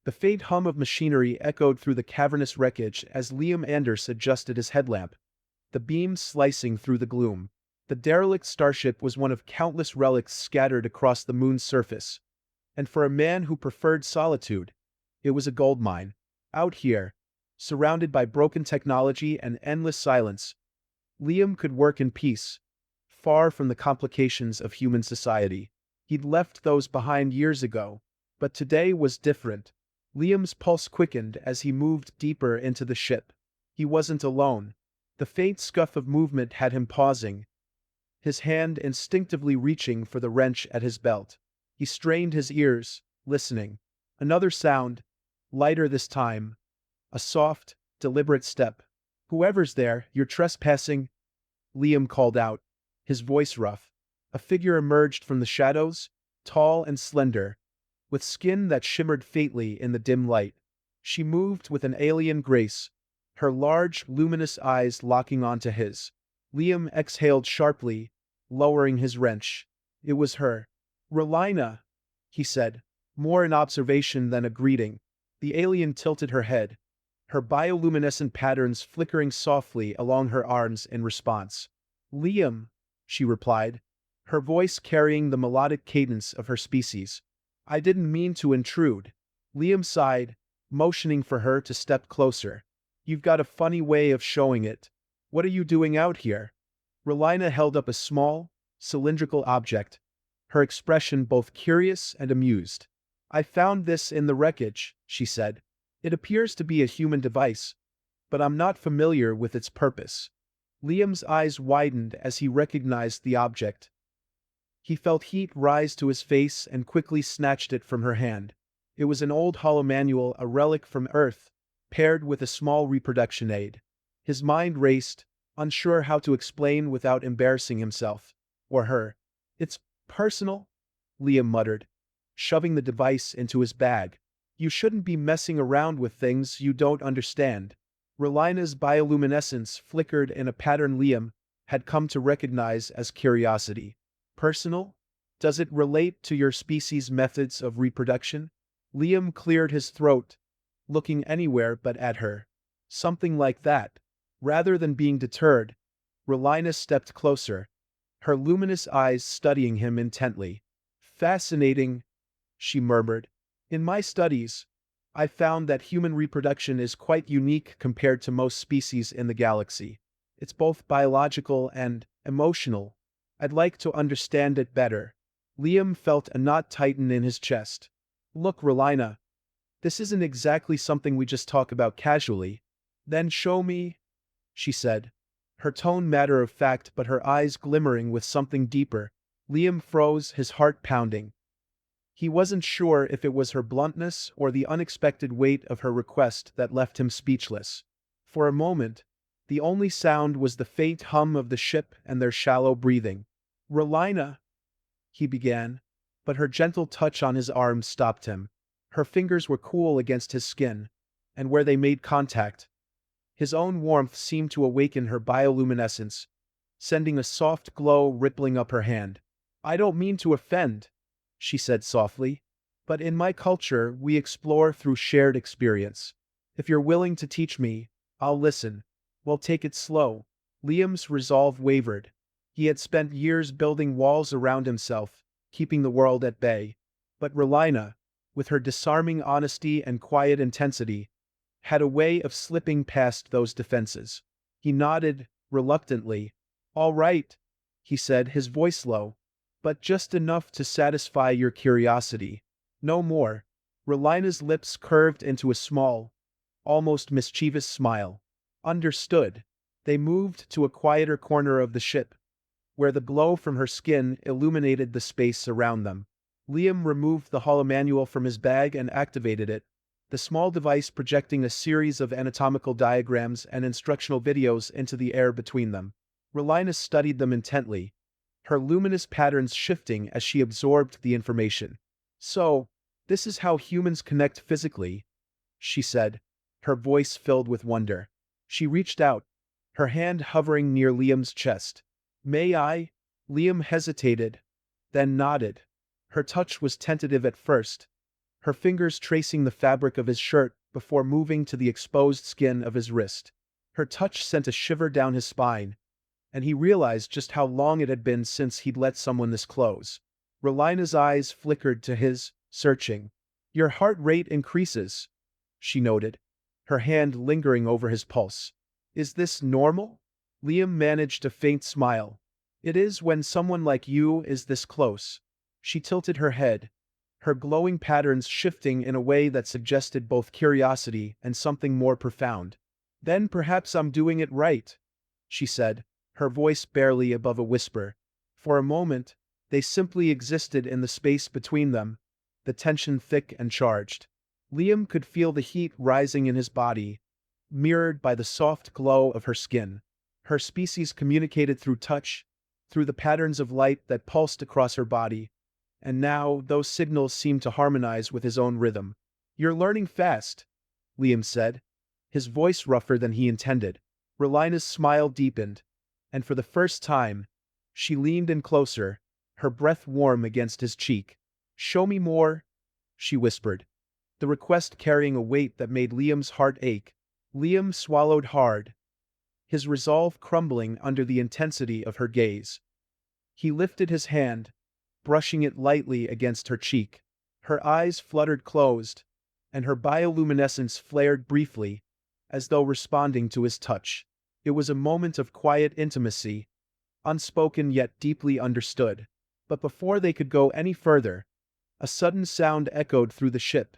The faint hum of machinery echoed through the cavernous wreckage as Liam Anders adjusted his headlamp, the beams slicing through the gloom. The derelict starship was one of countless relics scattered across the moon's surface, and for a man who preferred solitude, it was a goldmine. Out here, surrounded by broken technology and endless silence, Liam could work in peace, far from the complications of human society. He'd left those behind years ago, but today was different. Liam's pulse quickened as he moved deeper into the ship. He wasn't alone. The faint scuff of movement had him pausing, his hand instinctively reaching for the wrench at his belt. He strained his ears, listening. Another sound, lighter this time. A soft, deliberate step. "Whoever's there, you're trespassing," Liam called out, his voice rough. A figure emerged from the shadows, tall and slender, with skin that shimmered faintly in the dim light. She moved with an alien grace, her large, luminous eyes locking onto his. Liam exhaled sharply, lowering his wrench. It was her. "Relina," he said, more an observation than a greeting. The alien tilted her head, her bioluminescent patterns flickering softly along her arms in response. "Liam," she replied, her voice carrying the melodic cadence of her species. "I didn't mean to intrude." Liam sighed, motioning for her to step closer. "You've got a funny way of showing it. What are you doing out here?" Relina held up a small, cylindrical object, her expression both curious and amused. "I found this in the wreckage," she said. "It appears to be a human device, but I'm not familiar with its purpose." Liam's eyes widened as he recognized the object. He felt heat rise to his face and quickly snatched it from her hand. It was an old holomanual, a relic from Earth, paired with a small reproduction aid. His mind raced, unsure how to explain without embarrassing himself. Or her. "It's personal," Liam muttered, shoving the device into his bag. "You shouldn't be messing around with things you don't understand." Relina's bioluminescence flickered in a pattern Liam had come to recognize as curiosity. "Personal? Does it relate to your species' methods of reproduction?" Liam cleared his throat, looking anywhere but at her. "Something like that." Rather than being deterred, Relina stepped closer, her luminous eyes studying him intently. "Fascinating," she murmured. "In my studies, I found that human reproduction is quite unique compared to most species in the galaxy. It's both biological and emotional. I'd like to understand it better." Liam felt a knot tighten in his chest. "Look, Relina, this isn't exactly something we just talk about casually." "Then show me," she said, her tone matter of fact but her eyes glimmering with something deeper. Liam froze, his heart pounding. He wasn't sure if it was her bluntness or the unexpected weight of her request that left him speechless. For a moment, the only sound was the faint hum of the ship and their shallow breathing. "Relina," he began, but her gentle touch on his arm stopped him. Her fingers were cool against his skin, and where they made contact, his own warmth seemed to awaken her bioluminescence, sending a soft glow rippling up her hand. "I don't mean to offend," she said softly, "but in my culture we explore through shared experience. If you're willing to teach me, I'll listen. Well, take it slow." Liam's resolve wavered. He had spent years building walls around himself, keeping the world at bay. But Relina, with her disarming honesty and quiet intensity, had a way of slipping past those defenses. He nodded, reluctantly. "All right," he said, his voice low, "but just enough to satisfy your curiosity. No more." Relina's lips curved into a small, almost mischievous smile. "Understood." They moved to a quieter corner of the ship, where the glow from her skin illuminated the space around them. Liam removed the holomanual from his bag and activated it, the small device projecting a series of anatomical diagrams and instructional videos into the air between them. Relina studied them intently, her luminous patterns shifting as she absorbed the information. "So, this is how humans connect physically," she said, her voice filled with wonder. She reached out, her hand hovering near Liam's chest. "May I?" Liam hesitated, then nodded. Her touch was tentative at first, her fingers tracing the fabric of his shirt before moving to the exposed skin of his wrist. Her touch sent a shiver down his spine, and he realized just how long it had been since he'd let someone this close. Relina's eyes flickered to his, searching. "Your heart rate increases," she noted, her hand lingering over his pulse. "Is this normal?" Liam managed a faint smile. "It is when someone like you is this close." She tilted her head, her glowing patterns shifting in a way that suggested both curiosity and something more profound. "Then perhaps I'm doing it right," she said, her voice barely above a whisper. For a moment, they simply existed in the space between them, the tension thick and charged. Liam could feel the heat rising in his body, mirrored by the soft glow of her skin. Her species communicated through touch, through the patterns of light that pulsed across her body, and now those signals seemed to harmonize with his own rhythm. "You're learning fast," Liam said, his voice rougher than he intended. Relina's smile deepened, and for the first time, she leaned in closer, her breath warm against his cheek. "Show me more," she whispered, the request carrying a weight that made Liam's heart ache. Liam swallowed hard, his resolve crumbling under the intensity of her gaze. He lifted his hand, brushing it lightly against her cheek. Her eyes fluttered closed, and her bioluminescence flared briefly, as though responding to his touch. It was a moment of quiet intimacy, unspoken yet deeply understood. But before they could go any further, a sudden sound echoed through the ship,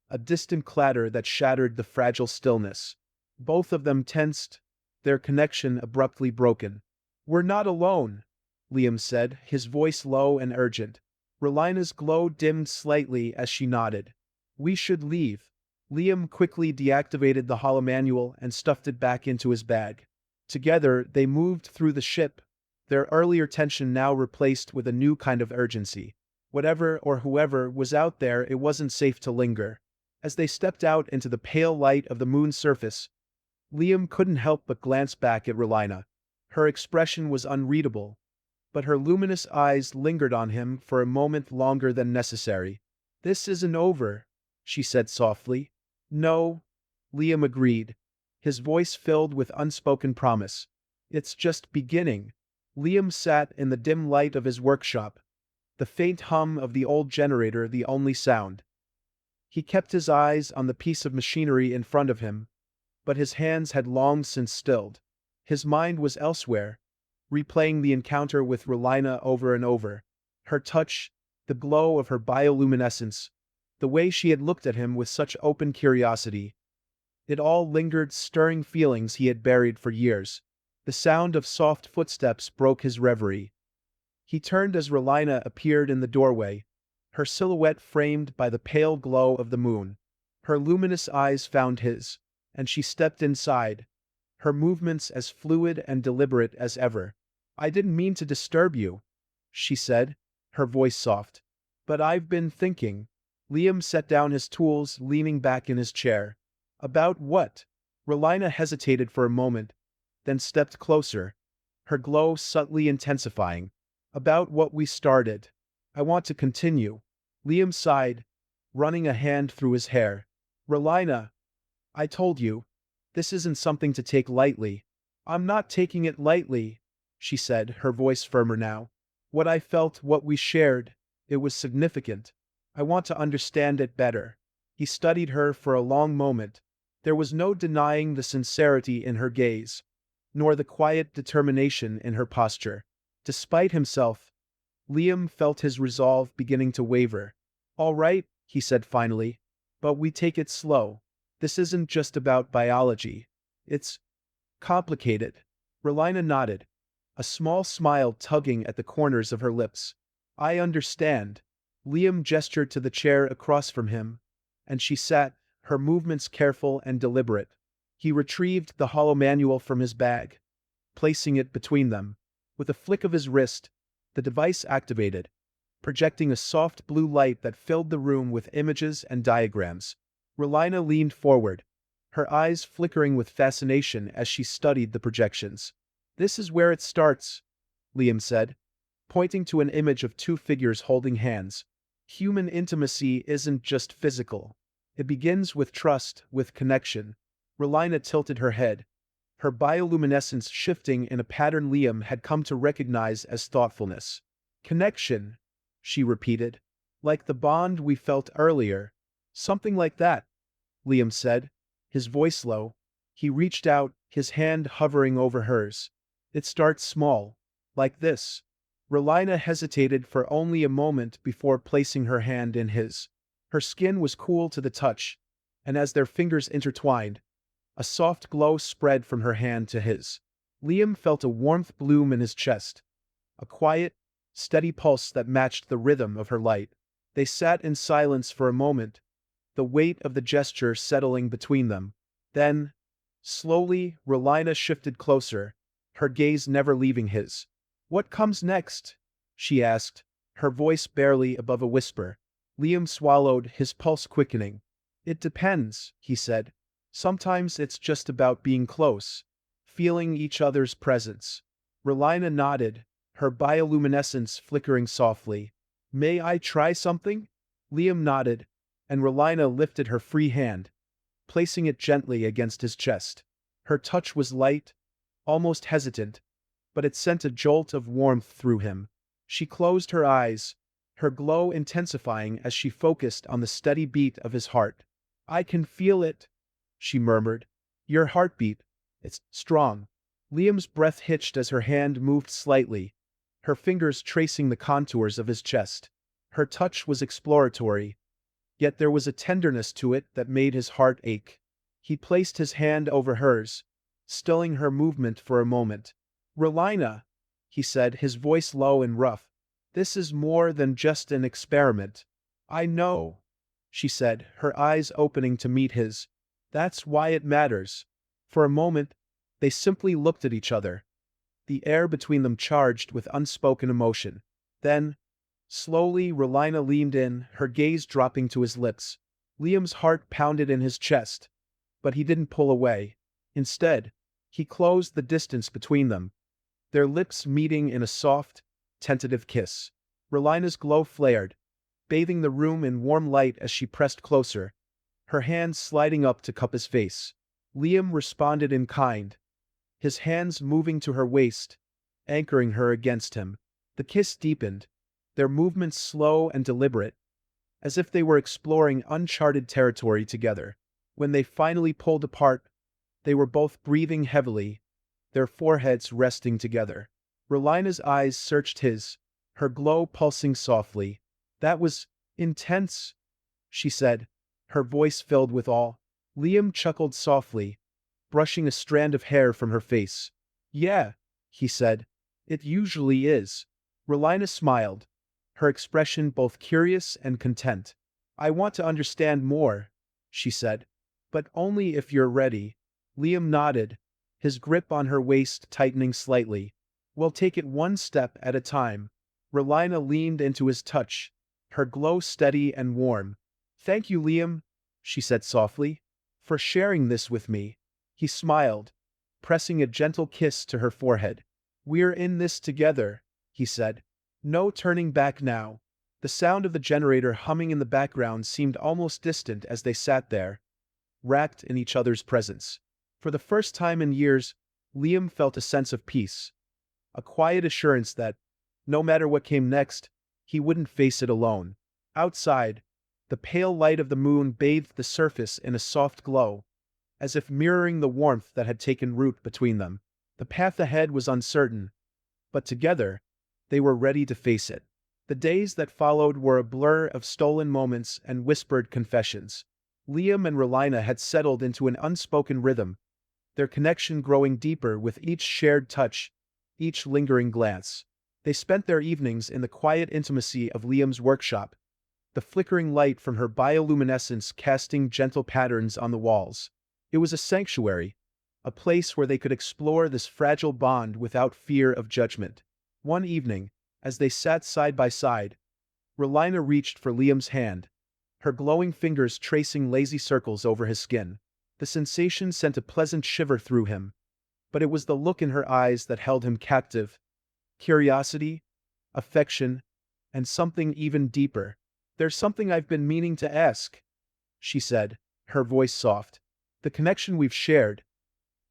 a distant clatter that shattered the fragile stillness. Both of them tensed, their connection abruptly broken. "We're not alone," Liam said, his voice low and urgent. Relina's glow dimmed slightly as she nodded. "We should leave." Liam quickly deactivated the holomanual and stuffed it back into his bag. Together, they moved through the ship, their earlier tension now replaced with a new kind of urgency. Whatever or whoever was out there, it wasn't safe to linger. As they stepped out into the pale light of the moon's surface, Liam couldn't help but glance back at Relina. Her expression was unreadable, but her luminous eyes lingered on him for a moment longer than necessary. "This isn't over," she said softly. "No," Liam agreed, his voice filled with unspoken promise. "It's just beginning." Liam sat in the dim light of his workshop, the faint hum of the old generator the only sound. He kept his eyes on the piece of machinery in front of him, but his hands had long since stilled. His mind was elsewhere, replaying the encounter with Relina over and over. Her touch, the glow of her bioluminescence, the way she had looked at him with such open curiosity. It all lingered, stirring feelings he had buried for years. The sound of soft footsteps broke his reverie. He turned as Relina appeared in the doorway, her silhouette framed by the pale glow of the moon. Her luminous eyes found his, and she stepped inside, her movements as fluid and deliberate as ever. "I didn't mean to disturb you," she said, her voice soft. "But I've been thinking." Liam set down his tools, leaning back in his chair. "About what?" Relina hesitated for a moment, then stepped closer, her glow subtly intensifying. "About what we started. I want to continue." Liam sighed, running a hand through his hair. "Relina, I told you, this isn't something to take lightly." "I'm not taking it lightly," she said, her voice firmer now. "What I felt, what we shared, it was significant. I want to understand it better." He studied her for a long moment. There was no denying the sincerity in her gaze, nor the quiet determination in her posture. Despite himself, Liam felt his resolve beginning to waver. "All right," he said finally, "but we take it slow. This isn't just about biology. It's complicated." Relina nodded, a small smile tugging at the corners of her lips. "I understand." Liam gestured to the chair across from him, and she sat, her movements careful and deliberate. He retrieved the holomanual from his bag, placing it between them. With a flick of his wrist, the device activated, projecting a soft blue light that filled the room with images and diagrams. Relina leaned forward, her eyes flickering with fascination as she studied the projections. "This is where it starts," Liam said, pointing to an image of two figures holding hands. Human intimacy isn't just physical. It begins with trust, with connection. Relina tilted her head, her bioluminescence shifting in a pattern Liam had come to recognize as thoughtfulness. Connection, she repeated. Like the bond we felt earlier. Something like that, Liam said, his voice low. He reached out, his hand hovering over hers. It starts small. Like this. Relina hesitated for only a moment before placing her hand in his. Her skin was cool to the touch, and as their fingers intertwined, a soft glow spread from her hand to his. Liam felt a warmth bloom in his chest, a quiet, steady pulse that matched the rhythm of her light. They sat in silence for a moment, the weight of the gesture settling between them. Then, slowly, Relina shifted closer, her gaze never leaving his. "What comes next?" she asked, her voice barely above a whisper. Liam swallowed, his pulse quickening. "It depends," he said. "Sometimes it's just about being close, feeling each other's presence." Relina nodded, her bioluminescence flickering softly. "May I try something?" Liam nodded, and Relina lifted her free hand, placing it gently against his chest. Her touch was light, almost hesitant, but it sent a jolt of warmth through him. She closed her eyes, her glow intensifying as she focused on the steady beat of his heart. "I can feel it," she murmured. "Your heartbeat. It's strong." Liam's breath hitched as her hand moved slightly, her fingers tracing the contours of his chest. Her touch was exploratory, yet there was a tenderness to it that made his heart ache. He placed his hand over hers, stilling her movement for a moment. "Relina," he said, his voice low and rough, "this is more than just an experiment." "I know," she said, her eyes opening to meet his. "That's why it matters." For a moment, they simply looked at each other, the air between them charged with unspoken emotion. Then, slowly, Relina leaned in, her gaze dropping to his lips. Liam's heart pounded in his chest, but he didn't pull away. Instead, he closed the distance between them, their lips meeting in a soft, tentative kiss. Relina's glow flared, bathing the room in warm light as she pressed closer, her hands sliding up to cup his face. Liam responded in kind, his hands moving to her waist, anchoring her against him. The kiss deepened, their movements slow and deliberate, as if they were exploring uncharted territory together. When they finally pulled apart, they were both breathing heavily, their foreheads resting together. Relina's eyes searched his, her glow pulsing softly. "That was intense," she said, her voice filled with awe. Liam chuckled softly, brushing a strand of hair from her face. "Yeah," he said, "it usually is." Relina smiled, her expression both curious and content. "I want to understand more," she said, "but only if you're ready." Liam nodded, his grip on her waist tightening slightly. "We'll take it one step at a time." Relina leaned into his touch, her glow steady and warm. "Thank you, Liam," she said softly, "for sharing this with me." He smiled, pressing a gentle kiss to her forehead. "We're in this together," he said. "No turning back now." The sound of the generator humming in the background seemed almost distant as they sat there, wrapped in each other's presence. For the first time in years, Liam felt a sense of peace, a quiet assurance that, no matter what came next, he wouldn't face it alone. Outside, the pale light of the moon bathed the surface in a soft glow, as if mirroring the warmth that had taken root between them. The path ahead was uncertain, but together, they were ready to face it. The days that followed were a blur of stolen moments and whispered confessions. Liam and Relina had settled into an unspoken rhythm, their connection growing deeper with each shared touch, each lingering glance. They spent their evenings in the quiet intimacy of Liam's workshop, the flickering light from her bioluminescence casting gentle patterns on the walls. It was a sanctuary, a place where they could explore this fragile bond without fear of judgment. One evening, as they sat side by side, Relina reached for Liam's hand, her glowing fingers tracing lazy circles over his skin. The sensation sent a pleasant shiver through him, but it was the look in her eyes that held him captive. Curiosity, affection, and something even deeper. There's something I've been meaning to ask, she said, her voice soft. The connection we've shared,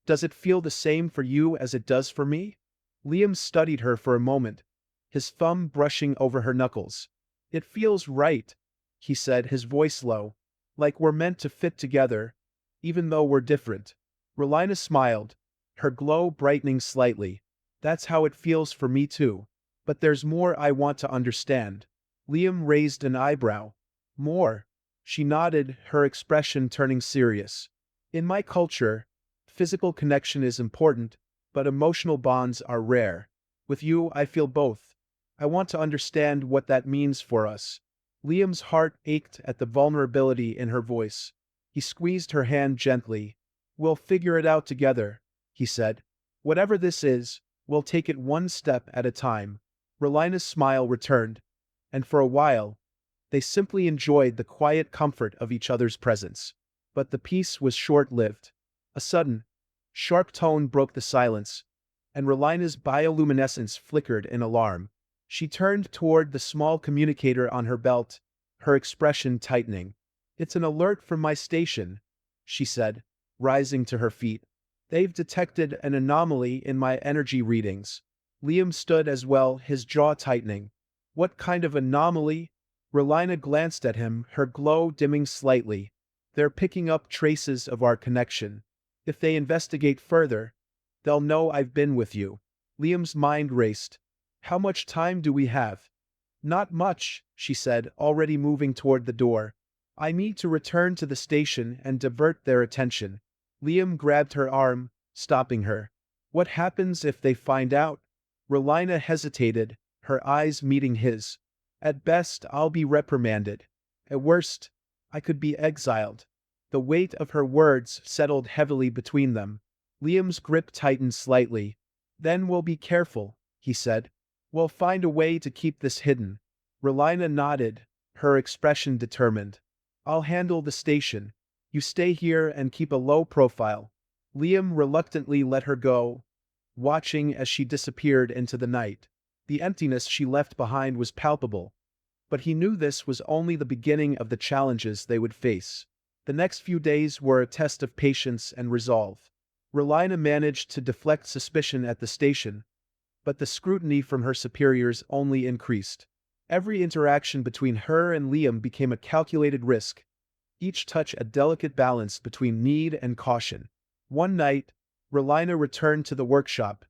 does it feel the same for you as it does for me? Liam studied her for a moment, his thumb brushing over her knuckles. It feels right, he said, his voice low. Like we're meant to fit together, even though we're different. Relina smiled, her glow brightening slightly. That's how it feels for me too. But there's more I want to understand. Liam raised an eyebrow. More. She nodded, her expression turning serious. In my culture, physical connection is important, but emotional bonds are rare. With you, I feel both. I want to understand what that means for us. Liam's heart ached at the vulnerability in her voice. He squeezed her hand gently. We'll figure it out together, he said. Whatever this is, we'll take it one step at a time. Relina's smile returned, and for a while, they simply enjoyed the quiet comfort of each other's presence. But the peace was short-lived. A sudden, sharp tone broke the silence, and Relina's bioluminescence flickered in alarm. She turned toward the small communicator on her belt, her expression tightening. It's an alert from my station, she said, rising to her feet. They've detected an anomaly in my energy readings. Liam stood as well, his jaw tightening. What kind of anomaly? Relina glanced at him, her glow dimming slightly. They're picking up traces of our connection. If they investigate further, they'll know I've been with you. Liam's mind raced. How much time do we have? Not much, she said, already moving toward the door. I need to return to the station and divert their attention. Liam grabbed her arm, stopping her. What happens if they find out? Relina hesitated, her eyes meeting his. At best, I'll be reprimanded. At worst, I could be exiled. The weight of her words settled heavily between them. Liam's grip tightened slightly. Then we'll be careful, he said. We'll find a way to keep this hidden. Relina nodded, her expression determined. I'll handle the station. You stay here and keep a low profile. Liam reluctantly let her go, watching as she disappeared into the night. The emptiness she left behind was palpable, but he knew this was only the beginning of the challenges they would face. The next few days were a test of patience and resolve. Relina managed to deflect suspicion at the station, but the scrutiny from her superiors only increased. Every interaction between her and Liam became a calculated risk, each touch a delicate balance between need and caution. One night, Relina returned to the workshop,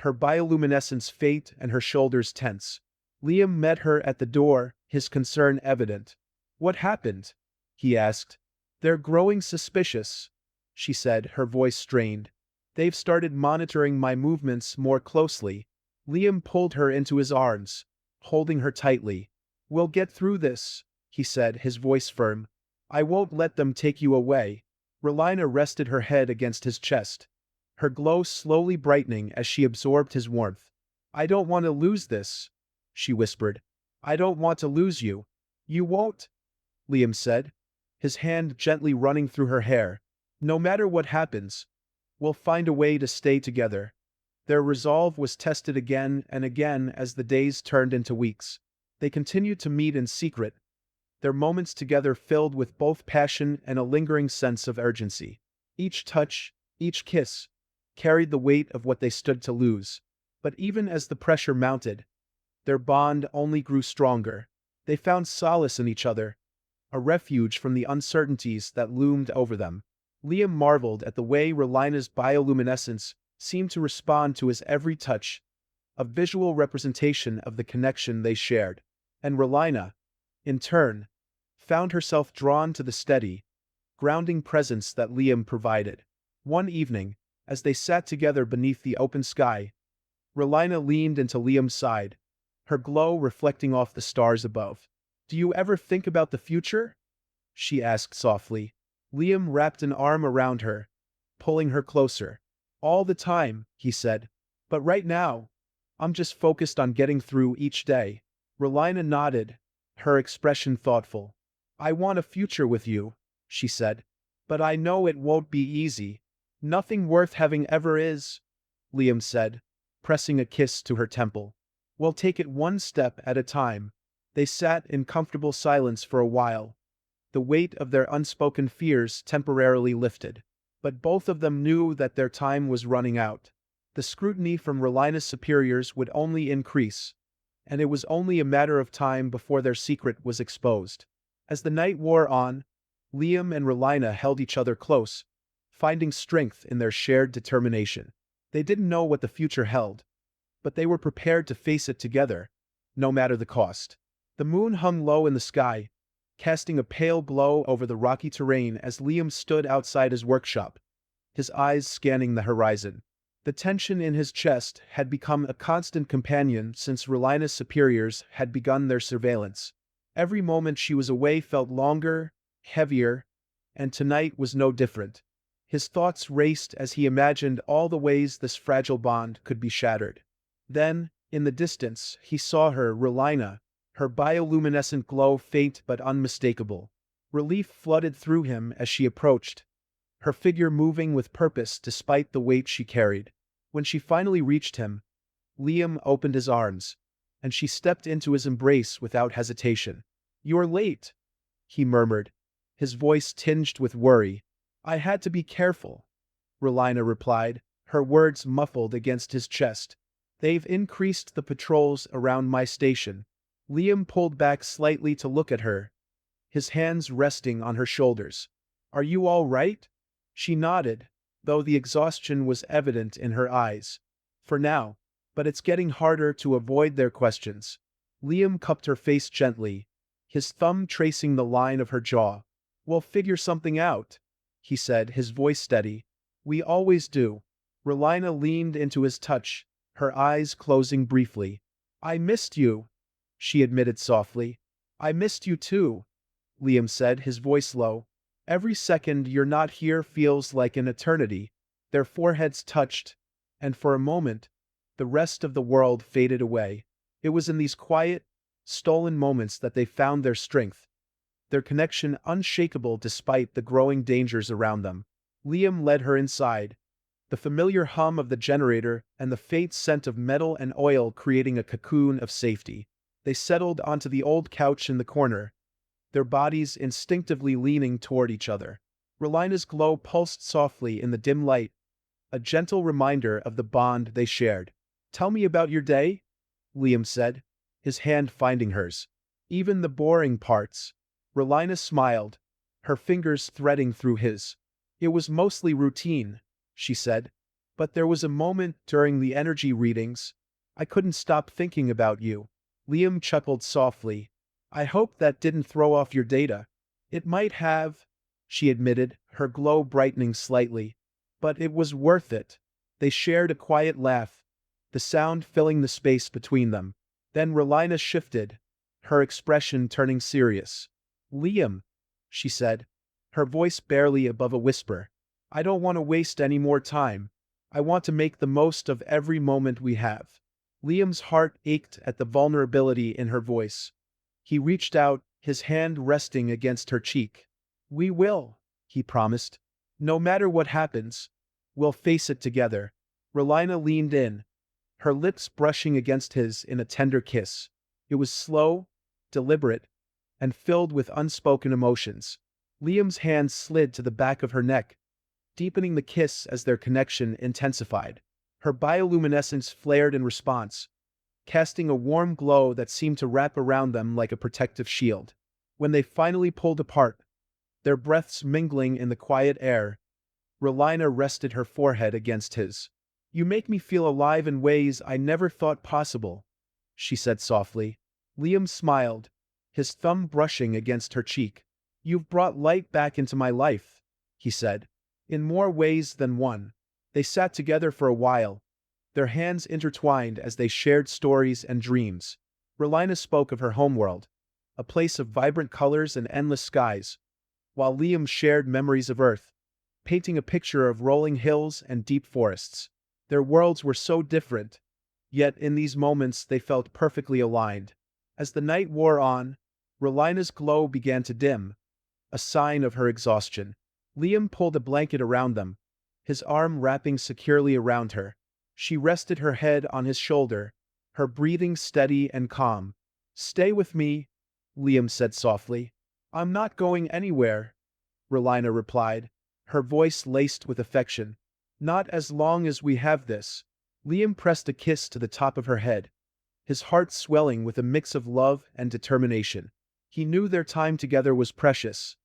her bioluminescence faint and her shoulders tense. Liam met her at the door, his concern evident. What happened? He asked. They're growing suspicious, she said, her voice strained. They've started monitoring my movements more closely. Liam pulled her into his arms, holding her tightly. We'll get through this, he said, his voice firm. I won't let them take you away. Relina rested her head against his chest, her glow slowly brightening as she absorbed his warmth. I don't want to lose this, she whispered. I don't want to lose you. You won't, Liam said, his hand gently running through her hair. No matter what happens, we'll find a way to stay together. Their resolve was tested again and again as the days turned into weeks. They continued to meet in secret, their moments together filled with both passion and a lingering sense of urgency. Each touch, each kiss, carried the weight of what they stood to lose. But even as the pressure mounted, their bond only grew stronger. They found solace in each other, a refuge from the uncertainties that loomed over them. Liam marveled at the way Relina's bioluminescence seemed to respond to his every touch, a visual representation of the connection they shared. And Relina, in turn, found herself drawn to the steady, grounding presence that Liam provided. One evening, as they sat together beneath the open sky, Relina leaned into Liam's side, her glow reflecting off the stars above. Do you ever think about the future? She asked softly. Liam wrapped an arm around her, pulling her closer. All the time, he said. But right now, I'm just focused on getting through each day. Relina nodded, her expression thoughtful. I want a future with you, she said. But I know it won't be easy. Nothing worth having ever is, Liam said, pressing a kiss to her temple. We'll take it one step at a time. They sat in comfortable silence for a while. The weight of their unspoken fears temporarily lifted. But both of them knew that their time was running out. The scrutiny from Relina's superiors would only increase, and it was only a matter of time before their secret was exposed. As the night wore on, Liam and Relina held each other close, finding strength in their shared determination. They didn't know what the future held, but they were prepared to face it together, no matter the cost. The moon hung low in the sky, casting a pale glow over the rocky terrain as Liam stood outside his workshop, his eyes scanning the horizon. The tension in his chest had become a constant companion since Relina's superiors had begun their surveillance. Every moment she was away felt longer, heavier, and tonight was no different. His thoughts raced as he imagined all the ways this fragile bond could be shattered. Then, in the distance, he saw her, Relina, her bioluminescent glow faint but unmistakable. Relief flooded through him as she approached, her figure moving with purpose despite the weight she carried. When she finally reached him, Liam opened his arms, and she stepped into his embrace without hesitation. "You're late," he murmured, his voice tinged with worry. "I had to be careful," Relina replied, her words muffled against his chest. "They've increased the patrols around my station." Liam pulled back slightly to look at her, his hands resting on her shoulders. "Are you all right?" She nodded, though the exhaustion was evident in her eyes. "For now, but it's getting harder to avoid their questions." Liam cupped her face gently, his thumb tracing the line of her jaw. "We'll figure something out," he said, his voice steady. "We always do." Relina leaned into his touch, her eyes closing briefly. "I missed you," she admitted softly. "I missed you too," Liam said, his voice low. "Every second you're not here feels like an eternity." Their foreheads touched, and for a moment, the rest of the world faded away. It was in these quiet, stolen moments that they found their strength, their connection unshakable despite the growing dangers around them. Liam led her inside, the familiar hum of the generator and the faint scent of metal and oil creating a cocoon of safety. They settled onto the old couch in the corner, their bodies instinctively leaning toward each other. Relina's glow pulsed softly in the dim light, a gentle reminder of the bond they shared. "Tell me about your day," Liam said, his hand finding hers. "Even the boring parts." Relina smiled, her fingers threading through his. "It was mostly routine," she said. "But there was a moment during the energy readings. I couldn't stop thinking about you." Liam chuckled softly. "I hope that didn't throw off your data." "It might have," she admitted, her glow brightening slightly. "But it was worth it." They shared a quiet laugh, the sound filling the space between them. Then Relina shifted, her expression turning serious. "Liam," she said, her voice barely above a whisper, "I don't want to waste any more time. I want to make the most of every moment we have." Liam's heart ached at the vulnerability in her voice. He reached out, his hand resting against her cheek. "We will," he promised. "No matter what happens, we'll face it together." Relina leaned in, her lips brushing against his in a tender kiss. It was slow, deliberate, and filled with unspoken emotions. Liam's hand slid to the back of her neck, deepening the kiss as their connection intensified. Her bioluminescence flared in response, casting a warm glow that seemed to wrap around them like a protective shield. When they finally pulled apart, their breaths mingling in the quiet air, Relina rested her forehead against his. "You make me feel alive in ways I never thought possible," she said softly. Liam smiled, his thumb brushing against her cheek. "You've brought light back into my life," he said, "in more ways than one." They sat together for a while, their hands intertwined as they shared stories and dreams. Relina spoke of her homeworld, a place of vibrant colors and endless skies, while Liam shared memories of Earth, painting a picture of rolling hills and deep forests. Their worlds were so different, yet in these moments they felt perfectly aligned. As the night wore on, Relina's glow began to dim, a sign of her exhaustion. Liam pulled a blanket around them, his arm wrapping securely around her. She rested her head on his shoulder, her breathing steady and calm. Stay with me, Liam said softly. I'm not going anywhere, Relina replied, her voice laced with affection. Not as long as we have this. Liam pressed a kiss to the top of her head, his heart swelling with a mix of love and determination. He knew their time together was precious,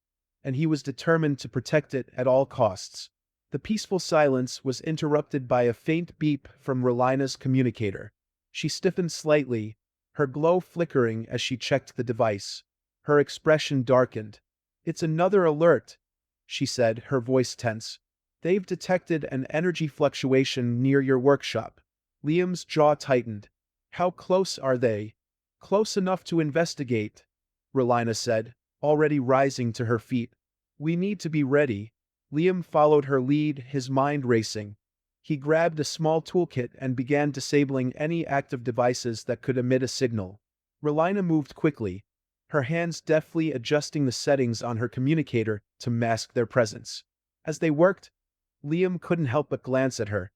and he was determined to protect it at all costs. The peaceful silence was interrupted by a faint beep from Relina's communicator. She stiffened slightly, her glow flickering as she checked the device. Her expression darkened. It's another alert, she said, her voice tense. They've detected an energy fluctuation near your workshop. Liam's jaw tightened. How close are they? Close enough to investigate, Relina said, already rising to her feet. We need to be ready. Liam followed her lead, his mind racing. He grabbed a small toolkit and began disabling any active devices that could emit a signal. Relina moved quickly, her hands deftly adjusting the settings on her communicator to mask their presence. As they worked, Liam couldn't help but glance at her,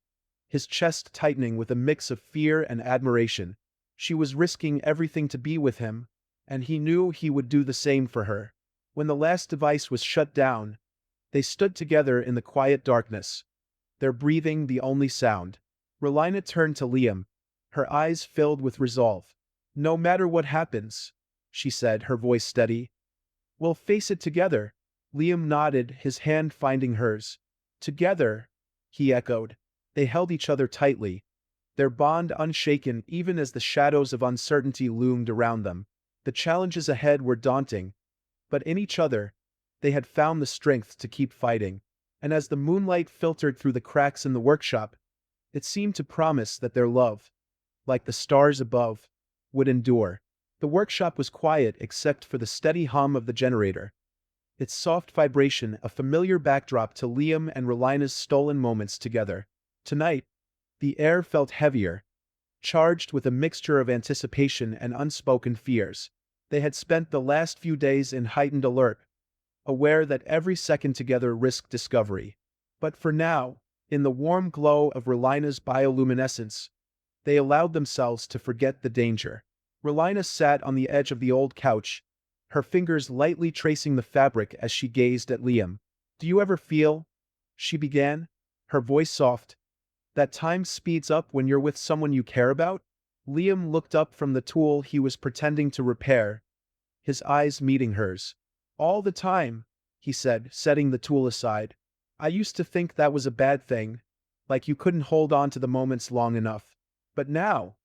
his chest tightening with a mix of fear and admiration. She was risking everything to be with him, and he knew he would do the same for her. When the last device was shut down, they stood together in the quiet darkness, their breathing the only sound. Relina turned to Liam, her eyes filled with resolve. No matter what happens, she said, her voice steady, we'll face it together. Liam nodded, his hand finding hers. Together, he echoed. They held each other tightly, their bond unshaken even as the shadows of uncertainty loomed around them. The challenges ahead were daunting, but in each other, they had found the strength to keep fighting. And as the moonlight filtered through the cracks in the workshop, it seemed to promise that their love, like the stars above, would endure. The workshop was quiet except for the steady hum of the generator, its soft vibration a familiar backdrop to Liam and Relina's stolen moments together. Tonight, the air felt heavier, charged with a mixture of anticipation and unspoken fears. They had spent the last few days in heightened alert, aware that every second together risked discovery. But for now, in the warm glow of Relina's bioluminescence, they allowed themselves to forget the danger. Relina sat on the edge of the old couch, her fingers lightly tracing the fabric as she gazed at Liam. Do you ever feel, she began, her voice soft, that time speeds up when you're with someone you care about? Liam looked up from the tool he was pretending to repair, his eyes meeting hers. All the time, he said, setting the tool aside. I used to think that was a bad thing, like you couldn't hold on to the moments long enough. But now,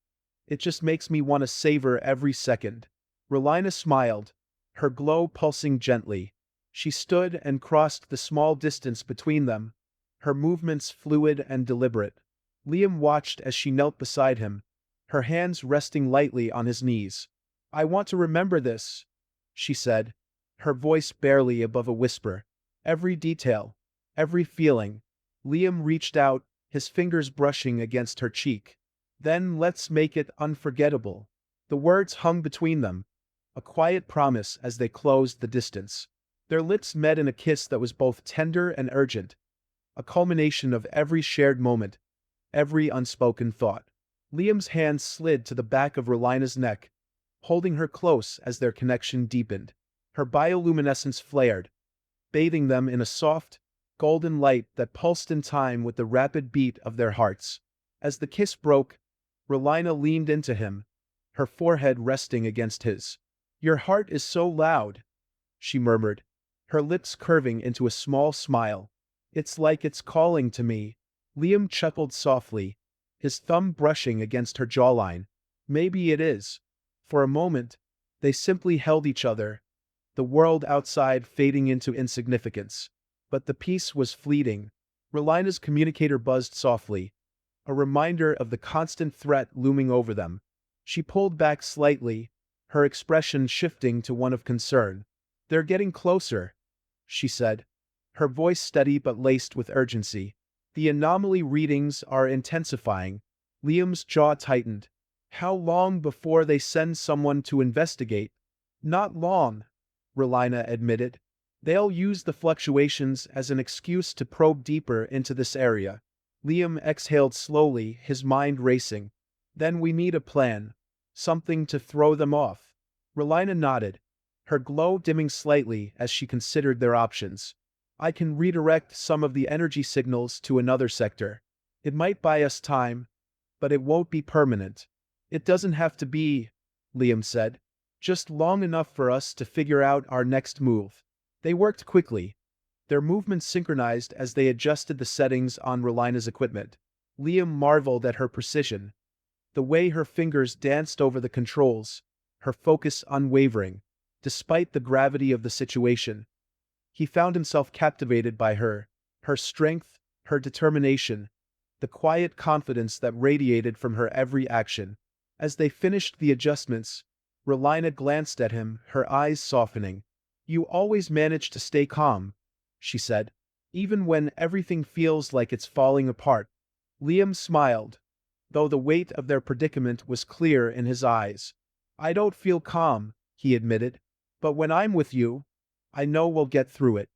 it just makes me want to savor every second. Relina smiled, her glow pulsing gently. She stood and crossed the small distance between them, her movements fluid and deliberate. Liam watched as she knelt beside him, her hands resting lightly on his knees. I want to remember this, she said, her voice barely above a whisper. Every detail, every feeling. Liam reached out, his fingers brushing against her cheek. Then let's make it unforgettable. The words hung between them, a quiet promise as they closed the distance. Their lips met in a kiss that was both tender and urgent, a culmination of every shared moment, every unspoken thought. Liam's hand slid to the back of Relina's neck, holding her close as their connection deepened. Her bioluminescence flared, bathing them in a soft, golden light that pulsed in time with the rapid beat of their hearts. As the kiss broke, Relina leaned into him, her forehead resting against his. Your heart is so loud, she murmured, her lips curving into a small smile. It's like it's calling to me. Liam chuckled softly, his thumb brushing against her jawline. Maybe it is. For a moment, they simply held each other, the world outside fading into insignificance. But the peace was fleeting. Relina's communicator buzzed softly, a reminder of the constant threat looming over them. She pulled back slightly, her expression shifting to one of concern. They're getting closer, she said, her voice steady but laced with urgency. The anomaly readings are intensifying. Liam's jaw tightened. How long before they send someone to investigate? Not long, Relina admitted. They'll use the fluctuations as an excuse to probe deeper into this area. Liam exhaled slowly, his mind racing. Then we need a plan. Something to throw them off. Relina nodded, her glow dimming slightly as she considered their options. I can redirect some of the energy signals to another sector. It might buy us time, but it won't be permanent. It doesn't have to be, Liam said. Just long enough for us to figure out our next move. They worked quickly, their movements synchronized as they adjusted the settings on Relina's equipment. Liam marveled at her precision, the way her fingers danced over the controls, her focus unwavering, despite the gravity of the situation. He found himself captivated by her strength, her determination, the quiet confidence that radiated from her every action. As they finished the adjustments, Relina glanced at him, her eyes softening. You always manage to stay calm, she said, even when everything feels like it's falling apart. Liam smiled, though the weight of their predicament was clear in his eyes. I don't feel calm, he admitted, but when I'm with you, I know we'll get through it.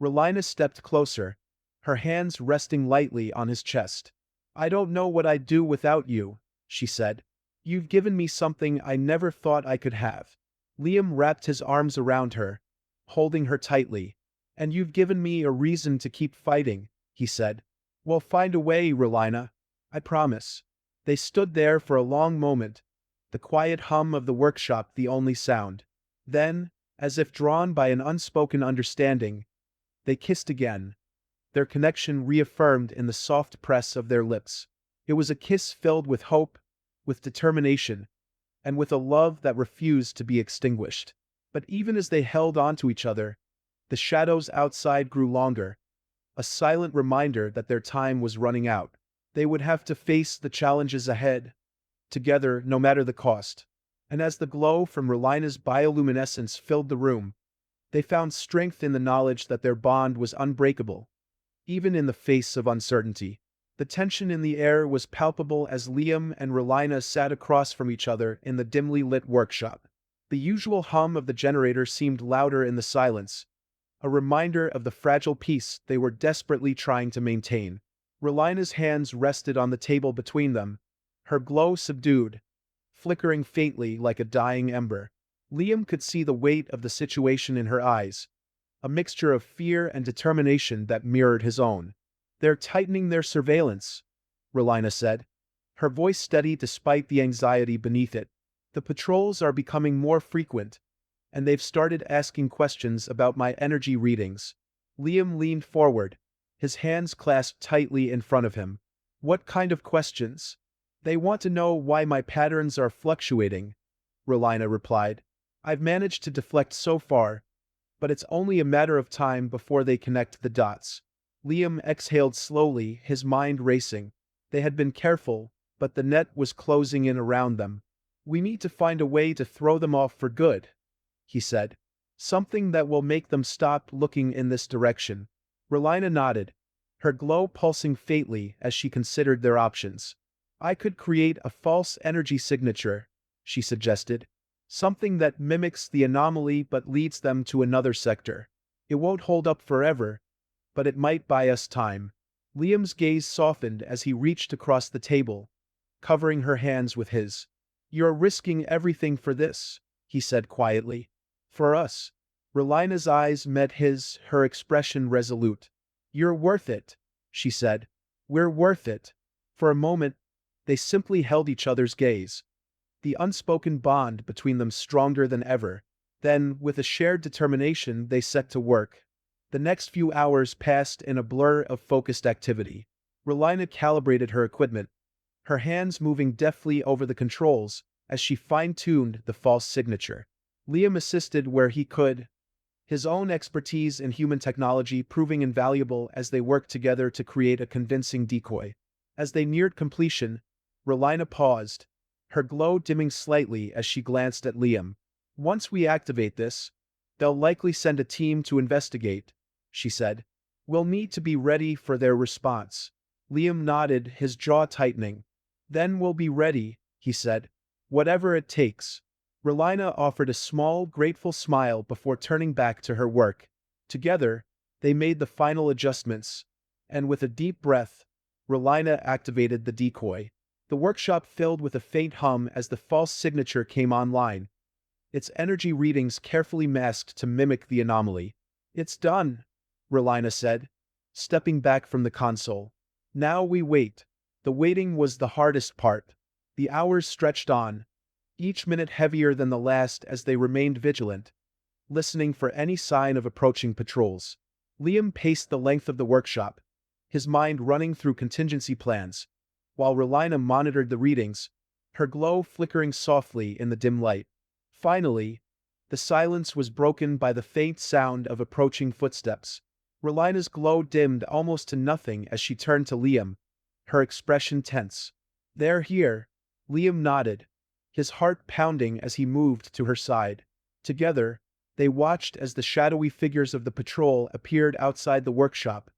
Relina stepped closer, her hands resting lightly on his chest. I don't know what I'd do without you, she said. You've given me something I never thought I could have. Liam wrapped his arms around her, holding her tightly. And you've given me a reason to keep fighting, he said. We'll find a way, Relina. I promise. They stood there for a long moment, the quiet hum of the workshop the only sound. Then, as if drawn by an unspoken understanding, they kissed again, their connection reaffirmed in the soft press of their lips. It was a kiss filled with hope, with determination, and with a love that refused to be extinguished. But even as they held on to each other, the shadows outside grew longer, a silent reminder that their time was running out. They would have to face the challenges ahead, together no matter the cost. And as the glow from Relina's bioluminescence filled the room, they found strength in the knowledge that their bond was unbreakable, even in the face of uncertainty. The tension in the air was palpable as Liam and Relina sat across from each other in the dimly lit workshop. The usual hum of the generator seemed louder in the silence, a reminder of the fragile peace they were desperately trying to maintain. Relina's hands rested on the table between them, her glow subdued, flickering faintly like a dying ember. Liam could see the weight of the situation in her eyes, a mixture of fear and determination that mirrored his own. They're tightening their surveillance, Relina said, her voice steady despite the anxiety beneath it. The patrols are becoming more frequent, and they've started asking questions about my energy readings. Liam leaned forward, his hands clasped tightly in front of him. What kind of questions? They want to know why my patterns are fluctuating, Relina replied. I've managed to deflect so far, but it's only a matter of time before they connect the dots. Liam exhaled slowly, his mind racing. They had been careful, but the net was closing in around them. We need to find a way to throw them off for good, he said. Something that will make them stop looking in this direction. Relina nodded, her glow pulsing faintly as she considered their options. I could create a false energy signature, she suggested. Something that mimics the anomaly but leads them to another sector. It won't hold up forever, but it might buy us time. Liam's gaze softened as he reached across the table, covering her hands with his. You're risking everything for this, he said quietly. For us. Relina's eyes met his, her expression resolute. You're worth it, she said. We're worth it. For a moment, they simply held each other's gaze, the unspoken bond between them stronger than ever. Then, with a shared determination, they set to work. The next few hours passed in a blur of focused activity. Relina calibrated her equipment, her hands moving deftly over the controls as she fine-tuned the false signature. Liam assisted where he could, his own expertise in human technology proving invaluable as they worked together to create a convincing decoy. As they neared completion, Relina paused, her glow dimming slightly as she glanced at Liam. Once we activate this, they'll likely send a team to investigate, she said. We'll need to be ready for their response. Liam nodded, his jaw tightening. Then we'll be ready, he said. Whatever it takes. Relina offered a small, grateful smile before turning back to her work. Together, they made the final adjustments, and with a deep breath, Relina activated the decoy. The workshop filled with a faint hum as the false signature came online, its energy readings carefully masked to mimic the anomaly. "It's done," Relina said, stepping back from the console. "Now we wait." The waiting was the hardest part. The hours stretched on, each minute heavier than the last as they remained vigilant, listening for any sign of approaching patrols. Liam paced the length of the workshop, his mind running through contingency plans, while Relina monitored the readings, her glow flickering softly in the dim light. Finally, the silence was broken by the faint sound of approaching footsteps. Relina's glow dimmed almost to nothing as she turned to Liam, her expression tense. "They're here." Liam nodded, his heart pounding as he moved to her side. Together, they watched as the shadowy figures of the patrol appeared outside the workshop,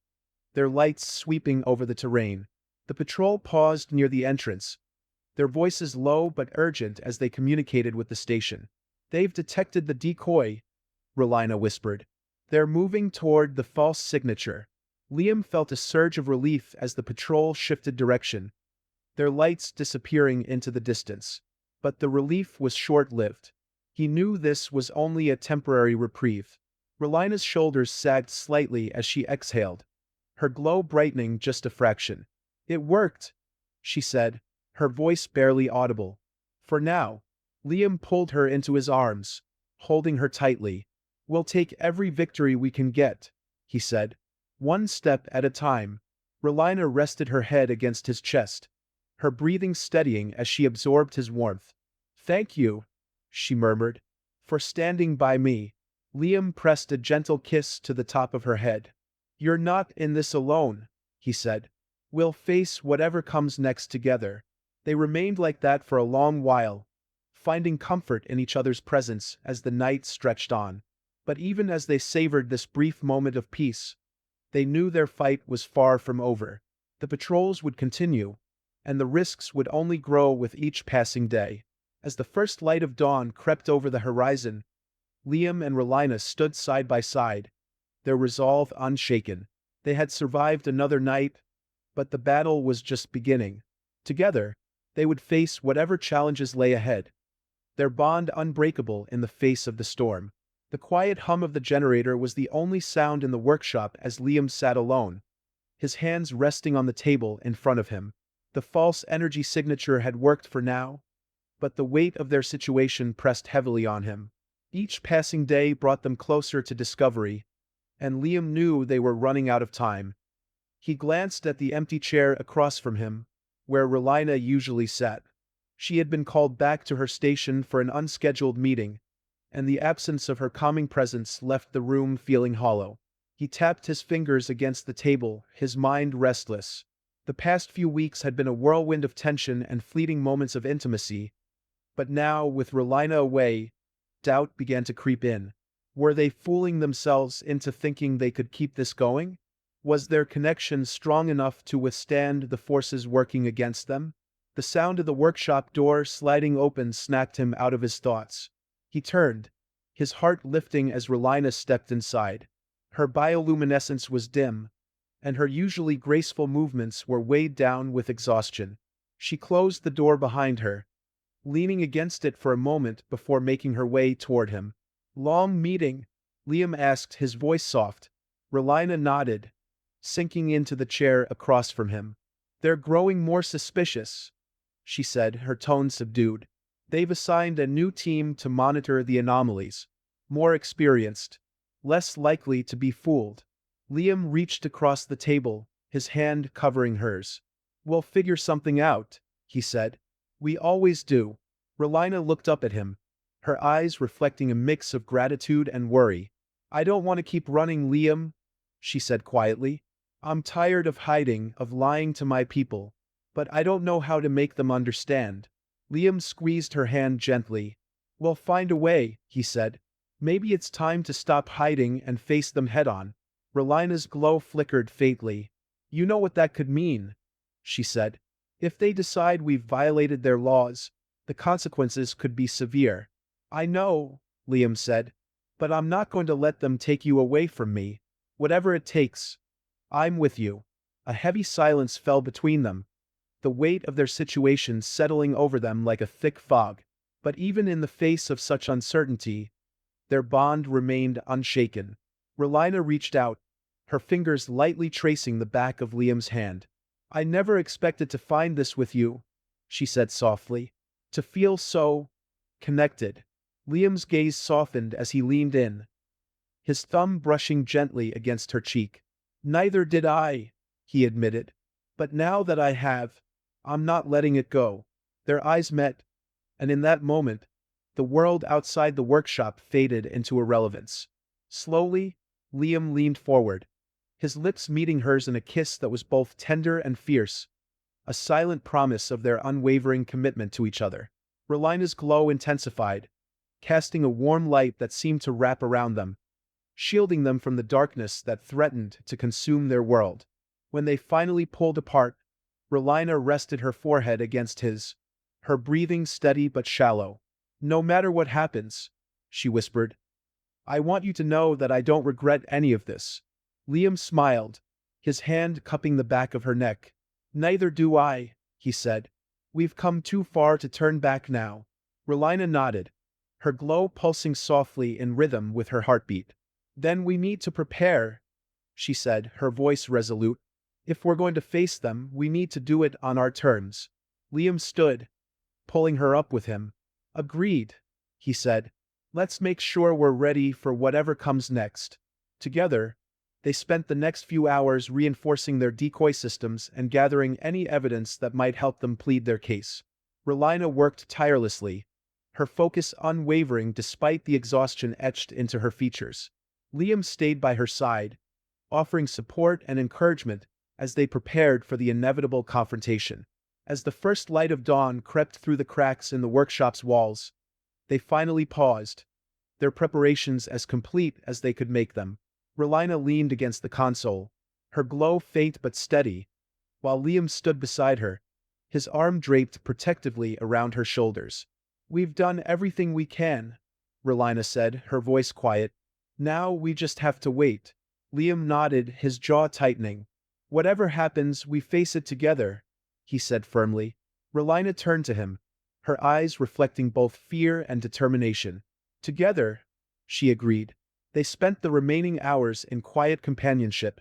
their lights sweeping over the terrain. The patrol paused near the entrance, their voices low but urgent as they communicated with the station. "They've detected the decoy," Relina whispered. "They're moving toward the false signature." Liam felt a surge of relief as the patrol shifted direction, their lights disappearing into the distance. But the relief was short-lived. He knew this was only a temporary reprieve. Relina's shoulders sagged slightly as she exhaled, her glow brightening just a fraction. "It worked," she said, her voice barely audible. "For now." Liam pulled her into his arms, holding her tightly. "We'll take every victory we can get," he said. "One step at a time." Relina rested her head against his chest, her breathing steadying as she absorbed his warmth. "Thank you," she murmured, "for standing by me." Liam pressed a gentle kiss to the top of her head. "You're not in this alone," he said. "We'll face whatever comes next together." They remained like that for a long while, finding comfort in each other's presence as the night stretched on. But even as they savored this brief moment of peace, they knew their fight was far from over. The patrols would continue, and the risks would only grow with each passing day. As the first light of dawn crept over the horizon, Liam and Relina stood side by side, their resolve unshaken. They had survived another night, but the battle was just beginning. Together, they would face whatever challenges lay ahead, their bond unbreakable in the face of the storm. The quiet hum of the generator was the only sound in the workshop as Liam sat alone, his hands resting on the table in front of him. The false energy signature had worked for now, but the weight of their situation pressed heavily on him. Each passing day brought them closer to discovery, and Liam knew they were running out of time. He glanced at the empty chair across from him, where Relina usually sat. She had been called back to her station for an unscheduled meeting, and the absence of her calming presence left the room feeling hollow. He tapped his fingers against the table, his mind restless. The past few weeks had been a whirlwind of tension and fleeting moments of intimacy, but now, with Relina away, doubt began to creep in. Were they fooling themselves into thinking they could keep this going? Was their connection strong enough to withstand the forces working against them? The sound of the workshop door sliding open snapped him out of his thoughts. He turned, his heart lifting as Relina stepped inside. Her bioluminescence was dim, and her usually graceful movements were weighed down with exhaustion. She closed the door behind her, leaning against it for a moment before making her way toward him. "Long meeting?" Liam asked, his voice soft. Relina nodded, sinking into the chair across from him. "They're growing more suspicious," she said, her tone subdued. "They've assigned a new team to monitor the anomalies. More experienced, less likely to be fooled." Liam reached across the table, his hand covering hers. "We'll figure something out," he said. "We always do." Relina looked up at him, her eyes reflecting a mix of gratitude and worry. "I don't want to keep running, Liam," she said quietly. "I'm tired of hiding, of lying to my people. But I don't know how to make them understand." Liam squeezed her hand gently. "We'll find a way," he said. "Maybe it's time to stop hiding and face them head-on." Relina's glow flickered faintly. "You know what that could mean," she said. "If they decide we've violated their laws, the consequences could be severe." "I know," Liam said, "but I'm not going to let them take you away from me. Whatever it takes, I'm with you." A heavy silence fell between them, the weight of their situation settling over them like a thick fog. But even in the face of such uncertainty, their bond remained unshaken. Relina reached out, her fingers lightly tracing the back of Liam's hand. "I never expected to find this with you," she said softly. "To feel so connected." Liam's gaze softened as he leaned in, his thumb brushing gently against her cheek. "Neither did I," he admitted. "But now that I have, I'm not letting it go." Their eyes met, and in that moment, the world outside the workshop faded into irrelevance. Slowly, Liam leaned forward, his lips meeting hers in a kiss that was both tender and fierce, a silent promise of their unwavering commitment to each other. Relina's glow intensified, casting a warm light that seemed to wrap around them, shielding them from the darkness that threatened to consume their world. When they finally pulled apart, Relina rested her forehead against his, her breathing steady but shallow. "No matter what happens," she whispered, "I want you to know that I don't regret any of this." Liam smiled, his hand cupping the back of her neck. "Neither do I," he said. "We've come too far to turn back now." Relina nodded, her glow pulsing softly in rhythm with her heartbeat. "Then we need to prepare," she said, her voice resolute. "If we're going to face them, we need to do it on our terms." Liam stood, pulling her up with him. "Agreed," he said. "Let's make sure we're ready for whatever comes next." Together, they spent the next few hours reinforcing their decoy systems and gathering any evidence that might help them plead their case. Relina worked tirelessly, her focus unwavering despite the exhaustion etched into her features. Liam stayed by her side, offering support and encouragement as they prepared for the inevitable confrontation. As the first light of dawn crept through the cracks in the workshop's walls, they finally paused, their preparations as complete as they could make them. Relina leaned against the console, her glow faint but steady, while Liam stood beside her, his arm draped protectively around her shoulders. "We've done everything we can," Relina said, her voice quiet. "Now we just have to wait." Liam nodded, his jaw tightening. "Whatever happens, we face it together," he said firmly. Relina turned to him, her eyes reflecting both fear and determination. "Together," she agreed. They spent the remaining hours in quiet companionship,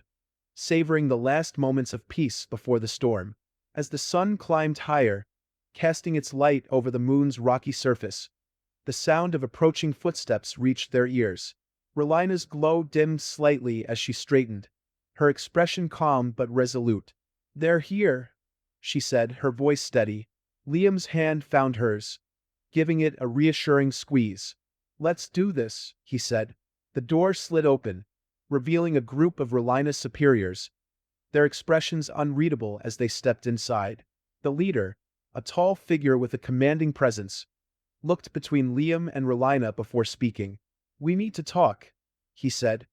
savoring the last moments of peace before the storm. As the sun climbed higher, casting its light over the moon's rocky surface, the sound of approaching footsteps reached their ears. Relina's glow dimmed slightly as she straightened, her expression calm but resolute. "They're here," she said, her voice steady. Liam's hand found hers, giving it a reassuring squeeze. "Let's do this," he said. The door slid open, revealing a group of Relina's superiors, their expressions unreadable as they stepped inside. The leader, a tall figure with a commanding presence, looked between Liam and Relina before speaking. "We need to talk," he said,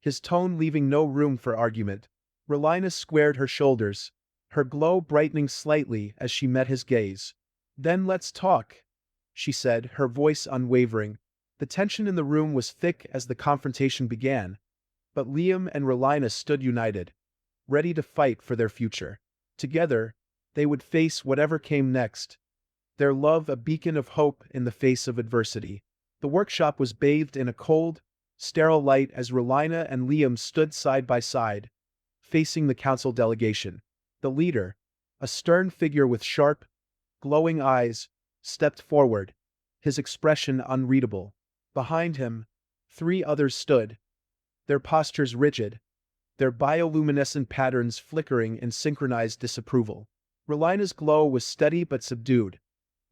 his tone leaving no room for argument. Relina squared her shoulders, her glow brightening slightly as she met his gaze. "Then let's talk," she said, her voice unwavering. The tension in the room was thick as the confrontation began, but Liam and Relina stood united, ready to fight for their future. Together, they would face whatever came next, their love a beacon of hope in the face of adversity. The workshop was bathed in a cold, sterile light as Relina and Liam stood side by side, facing the council delegation. The leader, a stern figure with sharp, glowing eyes, stepped forward, his expression unreadable. Behind him, 3 others stood, their postures rigid, their bioluminescent patterns flickering in synchronized disapproval. Relina's glow was steady but subdued,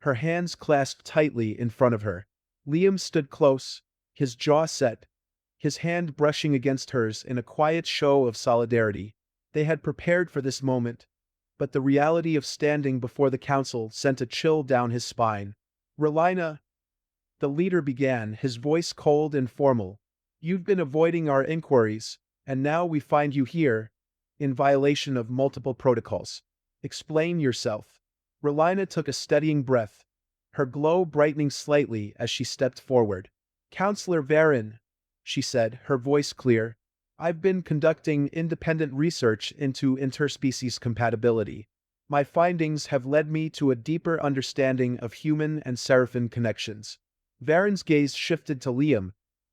her hands clasped tightly in front of her. Liam stood close, his jaw set, his hand brushing against hers in a quiet show of solidarity. They had prepared for this moment, but the reality of standing before the council sent a chill down his spine. "Relina," the leader began, his voice cold and formal, "you've been avoiding our inquiries, and now we find you here, in violation of multiple protocols. Explain yourself." Relina took a steadying breath, her glow brightening slightly as she stepped forward. "Counselor Varin," she said, her voice clear, "I've been conducting independent research into interspecies compatibility. My findings have led me to a deeper understanding of human and Seraphim connections. Varen's gaze shifted to Liam,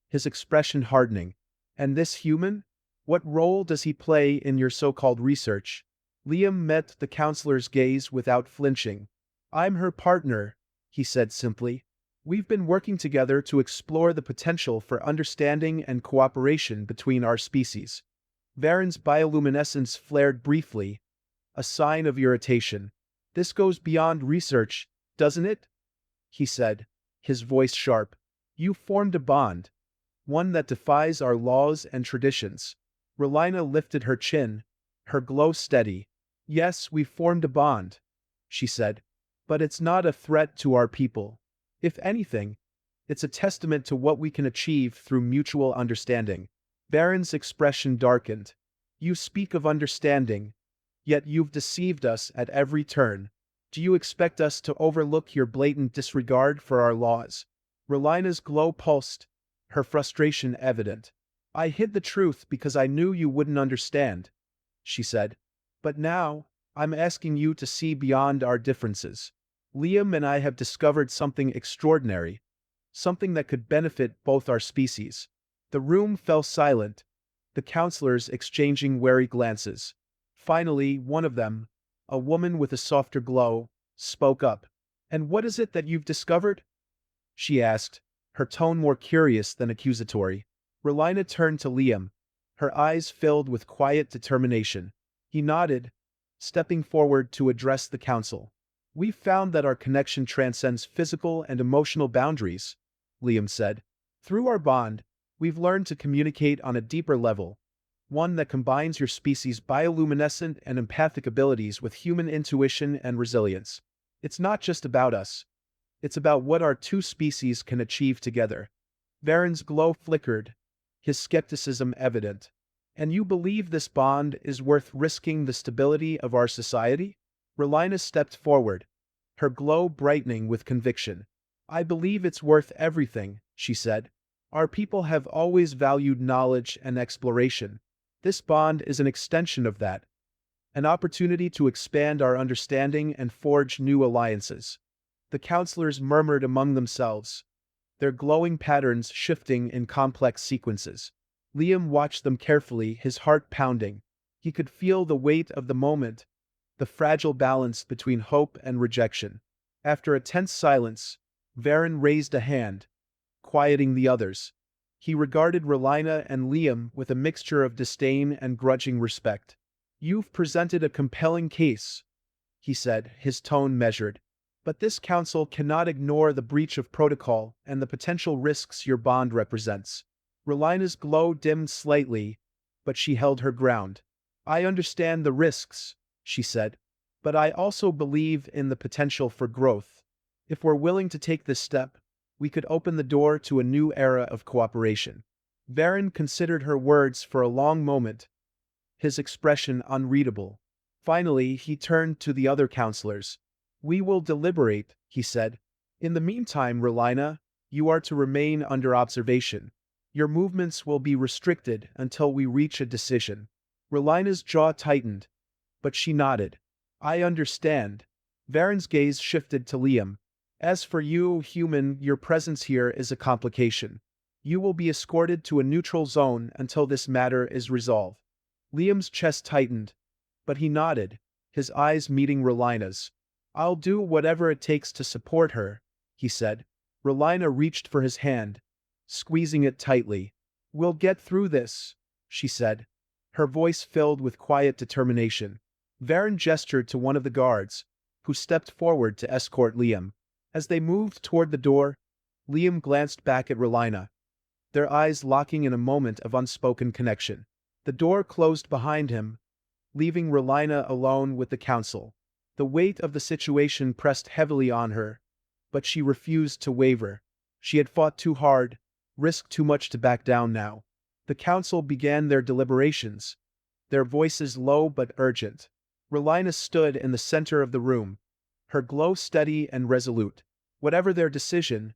his expression hardening. And this human? What role does he play in your so-called research? Liam met the counselor's gaze without flinching. I'm her partner, he said simply. We've been working together to explore the potential for understanding and cooperation between our species. Varen's bioluminescence flared briefly, a sign of irritation. This goes beyond research, doesn't it? He said, his voice sharp. You formed a bond, one that defies our laws and traditions. Relina lifted her chin, her glow steady. Yes, we formed a bond, she said. But it's not a threat to our people. If anything, it's a testament to what we can achieve through mutual understanding. Baron's expression darkened. You speak of understanding, yet you've deceived us at every turn. Do you expect us to overlook your blatant disregard for our laws? Relina's glow pulsed, her frustration evident. I hid the truth because I knew you wouldn't understand, she said. But now, I'm asking you to see beyond our differences. Liam and I have discovered something extraordinary, something that could benefit both our species. The room fell silent, the counselors exchanging wary glances. Finally, one of them, a woman with a softer glow, spoke up. And what is it that you've discovered? She asked, her tone more curious than accusatory. Relina turned to Liam, her eyes filled with quiet determination. He nodded, stepping forward to address the council. We've found that our connection transcends physical and emotional boundaries, Liam said. Through our bond, we've learned to communicate on a deeper level, one that combines your species' bioluminescent and empathic abilities with human intuition and resilience. It's not just about us. It's about what our two species can achieve together. Varen's glow flickered, his skepticism evident. And you believe this bond is worth risking the stability of our society? Relina stepped forward, her glow brightening with conviction. I believe it's worth everything, she said. Our people have always valued knowledge and exploration. This bond is an extension of that, an opportunity to expand our understanding and forge new alliances. The counselors murmured among themselves, their glowing patterns shifting in complex sequences. Liam watched them carefully, his heart pounding. He could feel the weight of the moment, the fragile balance between hope and rejection. After a tense silence, Varen raised a hand, quieting the others. He regarded Relina and Liam with a mixture of disdain and grudging respect. You've presented a compelling case, he said, his tone measured. But this council cannot ignore the breach of protocol and the potential risks your bond represents. Relina's glow dimmed slightly, but she held her ground. I understand the risks, she said, but I also believe in the potential for growth. If we're willing to take this step, we could open the door to a new era of cooperation. Varen considered her words for a long moment, his expression unreadable. Finally, he turned to the other counselors. We will deliberate, he said. In the meantime, Relina, you are to remain under observation. Your movements will be restricted until we reach a decision. Relina's jaw tightened, but she nodded. I understand. Varen's gaze shifted to Liam. As for you, human, your presence here is a complication. You will be escorted to a neutral zone until this matter is resolved. Liam's chest tightened, but he nodded, his eyes meeting Relina's. I'll do whatever it takes to support her, he said. Relina reached for his hand, squeezing it tightly. We'll get through this, she said, her voice filled with quiet determination. Varen gestured to one of the guards, who stepped forward to escort Liam. As they moved toward the door, Liam glanced back at Relina, their eyes locking in a moment of unspoken connection. The door closed behind him, leaving Relina alone with the council. The weight of the situation pressed heavily on her, but she refused to waver. She had fought too hard, risked too much to back down now. The council began their deliberations, their voices low but urgent. Relina stood in the center of the room, her glow steady and resolute. Whatever their decision,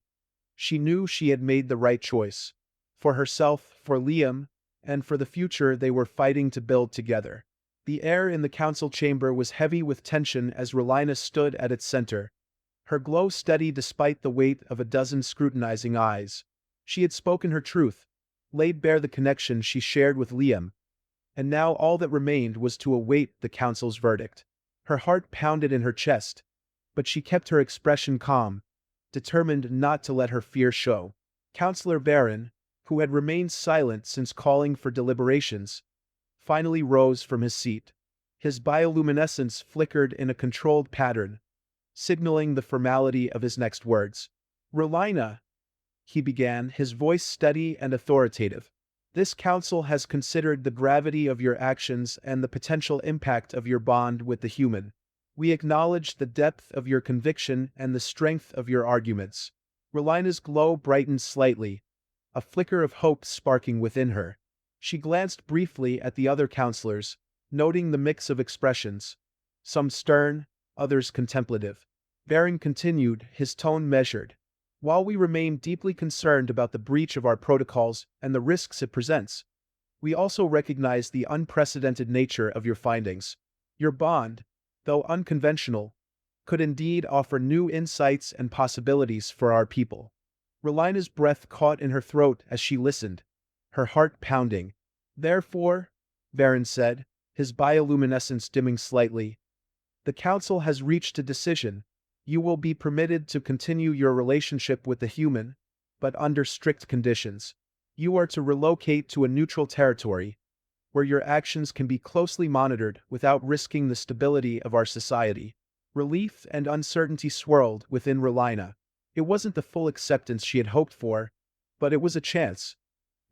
she knew she had made the right choice. For herself, for Liam, and for the future they were fighting to build together. The air in the council chamber was heavy with tension as Relina stood at its center, her glow steady despite the weight of a dozen scrutinizing eyes. She had spoken her truth, laid bare the connection she shared with Liam, and now all that remained was to await the council's verdict. Her heart pounded in her chest, but she kept her expression calm, determined not to let her fear show. Counselor Baron, who had remained silent since calling for deliberations, finally rose from his seat. His bioluminescence flickered in a controlled pattern, signaling the formality of his next words. "Relina," he began, his voice steady and authoritative. "This council has considered the gravity of your actions and the potential impact of your bond with the human. We acknowledge the depth of your conviction and the strength of your arguments." Relina's glow brightened slightly, a flicker of hope sparking within her. She glanced briefly at the other counselors, noting the mix of expressions, some stern, others contemplative. Baron continued, his tone measured. "While we remain deeply concerned about the breach of our protocols and the risks it presents, we also recognize the unprecedented nature of your findings. Your bond, though unconventional, could indeed offer new insights and possibilities for our people." Relina's breath caught in her throat as she listened, her heart pounding. "Therefore," Baron said, his bioluminescence dimming slightly, "the council has reached a decision. You will be permitted to continue your relationship with the human, but under strict conditions. You are to relocate to a neutral territory, where your actions can be closely monitored without risking the stability of our society." Relief and uncertainty swirled within Relina. It wasn't the full acceptance she had hoped for, but it was a chance,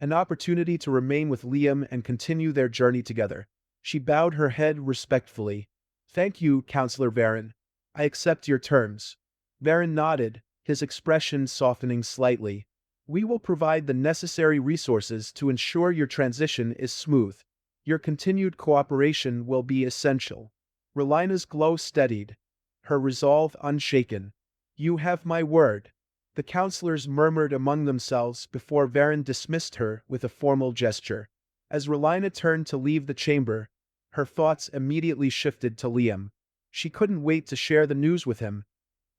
an opportunity to remain with Liam and continue their journey together. She bowed her head respectfully. "Thank you, Counselor Baron. I accept your terms." Baron nodded, his expression softening slightly. "We will provide the necessary resources to ensure your transition is smooth. Your continued cooperation will be essential." Relina's glow steadied, her resolve unshaken. "You have my word." The counselors murmured among themselves before Baron dismissed her with a formal gesture. As Relina turned to leave the chamber, her thoughts immediately shifted to Liam. She couldn't wait to share the news with him,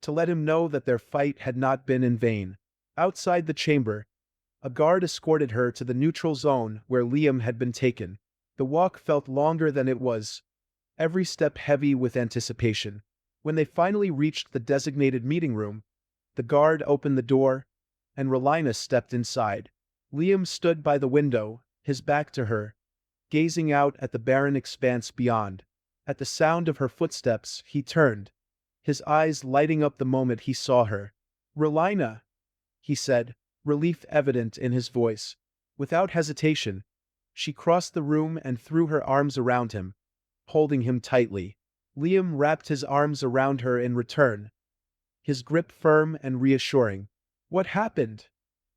to let him know that their fight had not been in vain. Outside the chamber, a guard escorted her to the neutral zone where Liam had been taken. The walk felt longer than it was, every step heavy with anticipation. When they finally reached the designated meeting room, the guard opened the door, and Relina stepped inside. Liam stood by the window, his back to her, gazing out at the barren expanse beyond. At the sound of her footsteps, he turned, his eyes lighting up the moment he saw her. "Relina," he said, relief evident in his voice. Without hesitation, she crossed the room and threw her arms around him, holding him tightly. Liam wrapped his arms around her in return, his grip firm and reassuring. "What happened?"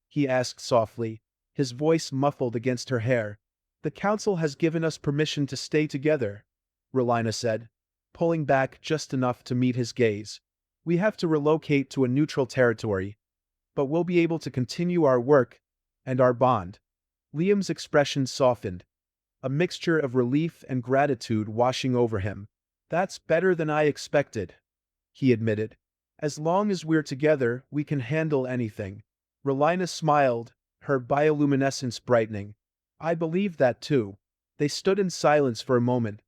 he asked softly, his voice muffled against her hair. "The council has given us permission to stay together," Relina said, pulling back just enough to meet his gaze. "We have to relocate to a neutral territory, but we'll be able to continue our work and our bond." Liam's expression softened, a mixture of relief and gratitude washing over him. "That's better than I expected," he admitted. "As long as we're together, we can handle anything." Relina smiled, her bioluminescence brightening. "I believe that too." They stood in silence for a moment,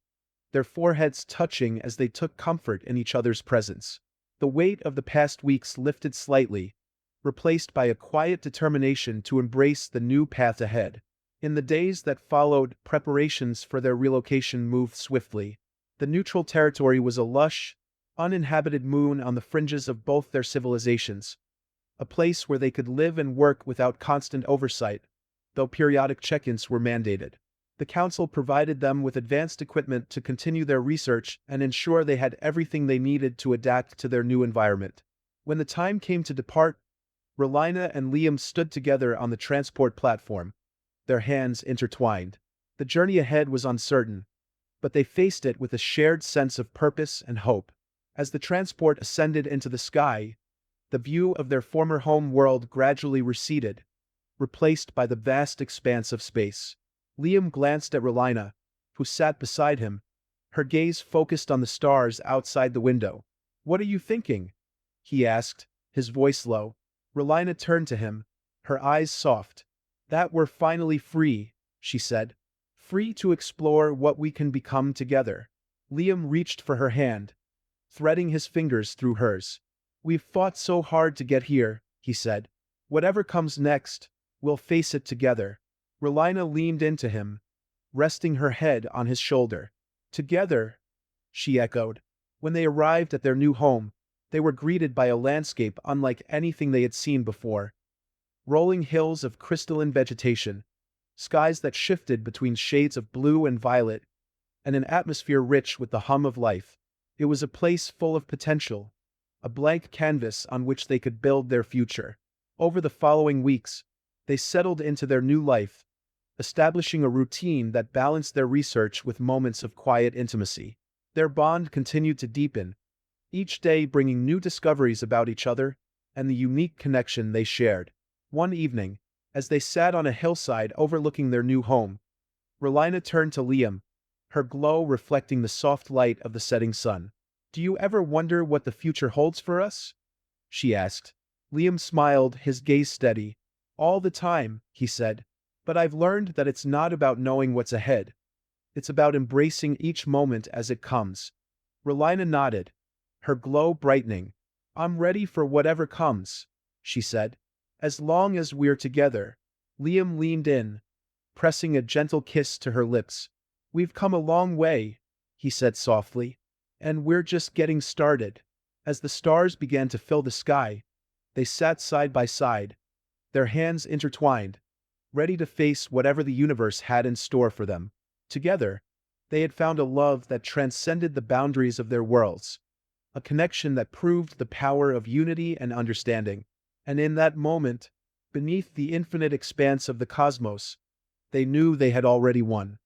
their foreheads touching as they took comfort in each other's presence. The weight of the past weeks lifted slightly, replaced by a quiet determination to embrace the new path ahead. In the days that followed, preparations for their relocation moved swiftly. The neutral territory was a lush, uninhabited moon on the fringes of both their civilizations, a place where they could live and work without constant oversight, though periodic check-ins were mandated. The council provided them with advanced equipment to continue their research and ensure they had everything they needed to adapt to their new environment. When the time came to depart, Relina and Liam stood together on the transport platform, their hands intertwined. The journey ahead was uncertain, but they faced it with a shared sense of purpose and hope. As the transport ascended into the sky, the view of their former home world gradually receded, replaced by the vast expanse of space. Liam glanced at Relina, who sat beside him, her gaze focused on the stars outside the window. "What are you thinking?" he asked, his voice low. Relina turned to him, her eyes soft. "That we're finally free," she said. "Free to explore what we can become together." Liam reached for her hand, threading his fingers through hers. "We've fought so hard to get here," he said. "Whatever comes next, we'll face it together." Relina leaned into him, resting her head on his shoulder. "Together," she echoed. When they arrived at their new home, they were greeted by a landscape unlike anything they had seen before. Rolling hills of crystalline vegetation, skies that shifted between shades of blue and violet, and an atmosphere rich with the hum of life. It was a place full of potential, a blank canvas on which they could build their future. Over the following weeks, they settled into their new life, establishing a routine that balanced their research with moments of quiet intimacy. Their bond continued to deepen, each day bringing new discoveries about each other and the unique connection they shared. One evening, as they sat on a hillside overlooking their new home, Relina turned to Liam, her glow reflecting the soft light of the setting sun. "Do you ever wonder what the future holds for us?" she asked. Liam smiled, his gaze steady. "All the time," he said. "But I've learned that it's not about knowing what's ahead. It's about embracing each moment as it comes." Relina nodded, her glow brightening. "I'm ready for whatever comes," she said. "As long as we're together." Liam leaned in, pressing a gentle kiss to her lips. "We've come a long way," he said softly. "And we're just getting started." As the stars began to fill the sky, they sat side by side, their hands intertwined, ready to face whatever the universe had in store for them. Together, they had found a love that transcended the boundaries of their worlds, a connection that proved the power of unity and understanding. And in that moment, beneath the infinite expanse of the cosmos, they knew they had already won.